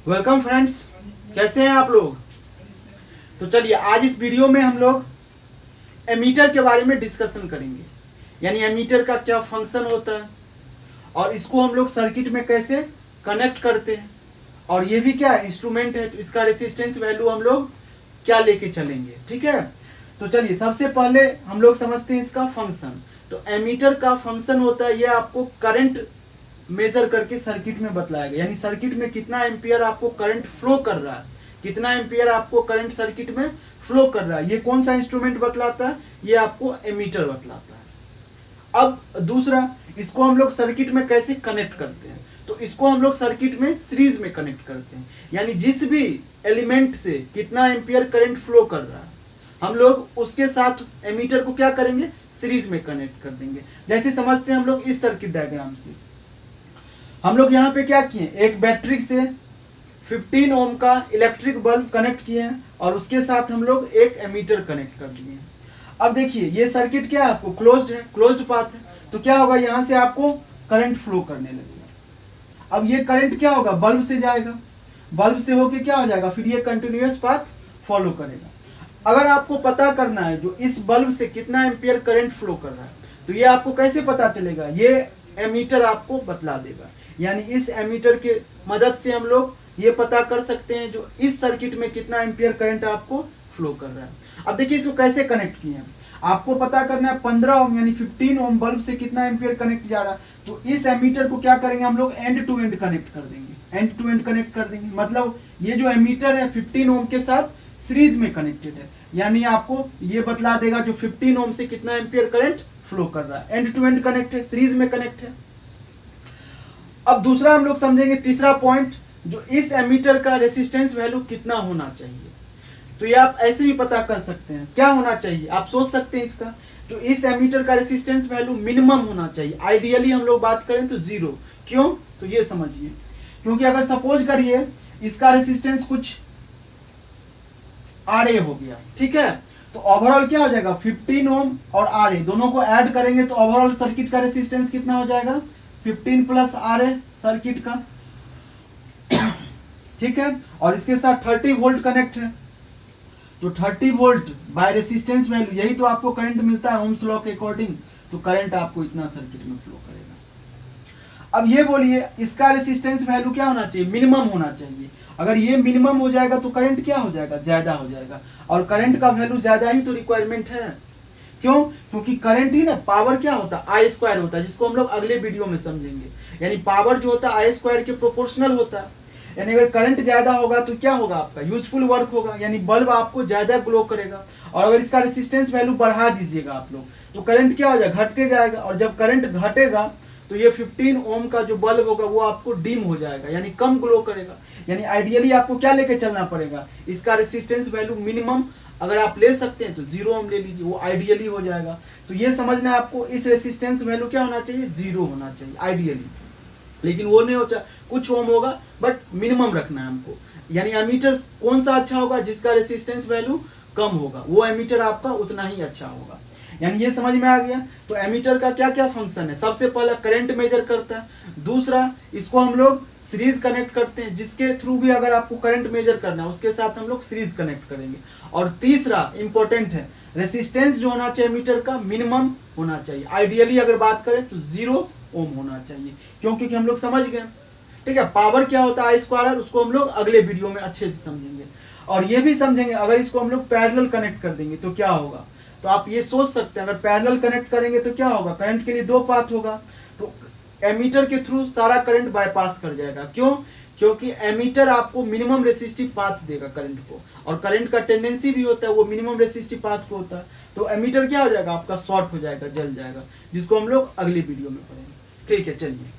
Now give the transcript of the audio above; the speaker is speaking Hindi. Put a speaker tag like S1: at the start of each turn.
S1: वेलकम फ्रेंड्स, कैसे हैं आप लोग। तो चलिए आज इस वीडियो में हम लोग एमीटर के बारे में डिस्कशन करेंगे। यानी एमीटर का क्या फंक्शन होता है और इसको हम लोग सर्किट में कैसे कनेक्ट करते हैं, और ये भी क्या इंस्ट्रूमेंट है तो इसका रेसिस्टेंस वैल्यू हम लोग क्या लेके चलेंगे। ठीक है, तो चलिए सबसे पहले हम लोग समझते हैं इसका फंक्शन। तो एमीटर का फंक्शन होता है, ये आपको करंट मेजर करके सर्किट में बतलाएगा। यानी सर्किट में कितना एम्पियर आपको करंट फ्लो कर रहा है, कितना एम्पियर आपको करंट सर्किट में फ्लो कर रहा है, ये कौन सा इंस्ट्रूमेंट बतलाता है, ये आपको एमीटर बतलाता है। अब दूसरा, इसको हम लोग सर्किट में कैसे कनेक्ट करते हैं, तो इसको हम लोग सर्किट में सीरीज में कनेक्ट करते हैं। यानी जिस भी एलिमेंट से कितना एम्पियर करंट फ्लो कर रहा है हम लोग उसके साथ एमीटर को क्या करेंगे, सीरीज में कनेक्ट कर देंगे। जैसे समझते हैं हम लोग इस सर्किट डायग्राम से, हम लोग यहाँ पे क्या किए, एक बैटरी से 15 ओम का इलेक्ट्रिक बल्ब कनेक्ट किए हैं और उसके साथ हम लोग एक एमीटर कनेक्ट कर दिए हैं। अब देखिए ये सर्किट क्या है, आपको क्लोज्ड है, क्लोज्ड पाथ है, तो क्या होगा, यहाँ से आपको करंट फ्लो करने लगेगा। अब ये करंट क्या होगा, बल्ब से जाएगा, बल्ब से होके क्या हो जाएगा, फिर ये कंटिन्यूअस पाथ फॉलो करेगा। अगर आपको पता करना है जो इस बल्ब से कितना एम्पियर करंट फ्लो कर रहा है, तो ये आपको कैसे पता चलेगा, ये एमीटर आपको बतला देगा। यानी इस एमीटर के मदद से हम लोग ये पता कर सकते हैं जो इस सर्किट में कितना एम्पियर करंट आपको फ्लो कर रहा है। अब देखिए इसको कैसे कनेक्ट किए हैं, आपको पता करना है 15 ओम यानी 15 ओम बल्ब से कितना एम्पियर कनेक्ट जा रहा है, तो इस एमीटर को क्या करेंगे हम लोग एंड टू एंड कनेक्ट कर देंगे, एंड टू एंड कनेक्ट कर देंगे। मतलब ये जो एमीटर है 15 ओम के साथ सीरीज में कनेक्टेड है, यानी आपको ये बतला देगा जो 15 ओम से कितना एम्पियर करंट फ्लो कर रहा है, एंड टू एंड कनेक्ट है, सीरीज में कनेक्ट है। अब दूसरा हम लोग समझेंगे, तीसरा पॉइंट, जो इस एमीटर का रेसिस्टेंस वैल्यू कितना होना चाहिए। तो ये आप ऐसे भी पता कर सकते हैं, क्या होना चाहिए आप सोच सकते हैं इसका, जो इस एमीटर का रेसिस्टेंस वैल्यू मिनिमम होना चाहिए। आइडियली हम लोग बात करें तो 0। क्यों, तो ये समझिए, क्योंकि अगर सपोज करिए इसका रेसिस्टेंस कुछ RA हो गया, ठीक है, तो ओवरऑल क्या हो जाएगा, 15 ओम और RA दोनों को ऐड करेंगे तो ओवरऑल सर्किट का रेसिस्टेंस कितना हो जाएगा, 15 प्लस RA सर्किट का, ठीक है। और इसके साथ 30 वोल्ट कनेक्ट है, तो 30 वोल्ट बाय रेसिस्टेंस वैल्यू, यही तो आपको करंट मिलता है ओम्स लॉ के अकॉर्डिंग, तो करंट आपको इतना सर्किट में फ्लो करेगा। अब ये बोलिए इसका रेसिस्टेंस वैल्यू क्या होना चाहिए, मिनिमम होना चाहिए। अगर ये मिनिमम हो जाएगा तो करंट क्या हो जाएगा, ज्यादा हो जाएगा, और करंट का वैल्यू ज्यादा ही तो रिक्वायरमेंट है। क्यों, क्योंकि करंट ही ना, पावर क्या होता है, आई स्क्वायर होता है, जिसको हम लोग अगले वीडियो में समझेंगे। यानी पावर जो होता है आई स्क्वायर के प्रोपोर्शनल होता है। यानी अगर करंट ज्यादा होगा तो क्या होगा, आपका यूजफुल वर्क होगा, यानी बल्ब आपको ज्यादा ग्लो करेगा। और अगर इसका रेसिस्टेंस वैल्यू बढ़ा दीजिएगा आप लोग, तो करंट क्या हो जाएगा, घटते जाएगा, और जब करंट घटेगा तो ये 15 ओम का जो बल्ब होगा वो आपको डिम हो जाएगा, यानी कम ग्लो करेगा। यानी आइडियली आपको क्या लेके चलना पड़ेगा, इसका रेसिस्टेंस वैल्यू मिनिमम अगर आप ले सकते हैं तो 0 ओम ले लीजिए, वो आइडियली हो जाएगा। तो ये समझना है आपको, इस रेसिस्टेंस वैल्यू क्या होना चाहिए, 0 होना चाहिए आइडियली, लेकिन वो नहीं होता, कुछ ओम होगा बट मिनिमम रखना है हमको। यानी एमीटर कौन सा अच्छा होगा, जिसका रेसिस्टेंस वैल्यू कम होगा, वो एमीटर आपका उतना ही अच्छा होगा। यानी ये समझ में आ गया। तो एमीटर का क्या क्या फंक्शन है, सबसे पहला करंट मेजर करता है, दूसरा इसको हम लोग सीरीज कनेक्ट करते हैं, जिसके थ्रू भी अगर आपको करंट मेजर करना है उसके साथ हम लोग सीरीज कनेक्ट करेंगे, और तीसरा इंपॉर्टेंट है, रेसिस्टेंस जो होना चाहिए एमीटर का मिनिमम होना चाहिए। आइडियली अगर बात करें तो 0 ओम होना चाहिए, क्योंकि हम लोग समझ गए, ठीक है। पावर क्या होता है आई स्क्वायर, उसको हम लोग अगले वीडियो में अच्छे से समझेंगे। और ये भी समझेंगे अगर इसको हम लोग पैरेलल कनेक्ट कर देंगे तो क्या होगा। तो आप ये सोच सकते हैं अगर पैरेलल कनेक्ट करेंगे तो क्या होगा, करंट के लिए 2 पाथ होगा, तो एमीटर के थ्रू सारा करंट बाईपास कर जाएगा। क्यों, क्योंकि एमीटर आपको मिनिमम रेसिस्टिव पाथ देगा करंट को, और करंट का टेंडेंसी भी होता है वो मिनिमम रेसिस्टिव पाथ को होता है। तो एमीटर क्या हो जाएगा, आपका शॉर्ट हो जाएगा, जल जाएगा, जिसको हम लोग अगली वीडियो में पढ़ेंगे। ठीक है, चलिए।